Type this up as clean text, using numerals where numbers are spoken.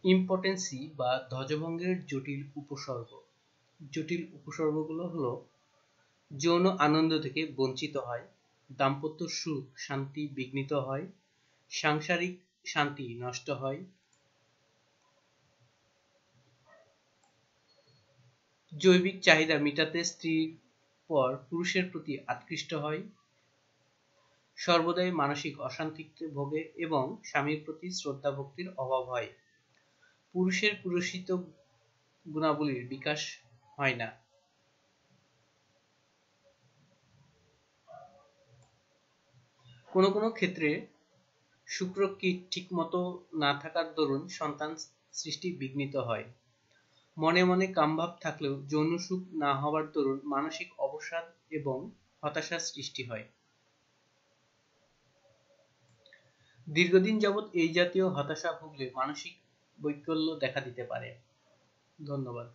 ইম্পটেন্সি বা ধ্বজভঙ্গের জটিল উপসর্গ। জটিল উপসর্গগুলো হলো যৌন আনন্দ থেকে বঞ্চিত হয়, দাম্পত্য সুখ শান্তি বিঘ্নিত হয়, সাংসারিক শান্তি নষ্ট হয়, জৈবিক চাহিদা মিটাতে স্ত্রীর পর পুরুষের প্রতি আকৃষ্ট হয়, সর্বদাই মানসিক অশান্তিতে ভোগে এবং স্বামীর প্রতি শ্রদ্ধা ভক্তির অভাব হয়। পুরুষের পুরুষিত গুণাবলীর বিকাশ হয় না। কোনো কোনো ক্ষেত্রে শুক্র ঠিকমতো না থাকার দরুন সন্তান সৃষ্টি বিঘ্নিত হয়। মনে মনে কামভাব থাকলেও যৌন সুখ না হওয়ার দরুন মানসিক অবসাদ এবং হতাশার সৃষ্টি হয়। দীর্ঘদিন যাবৎ এই জাতীয় হতাশা ভুগলে মানসিক বৈকল্য দেখা দিতে পারে। ধন্যবাদ।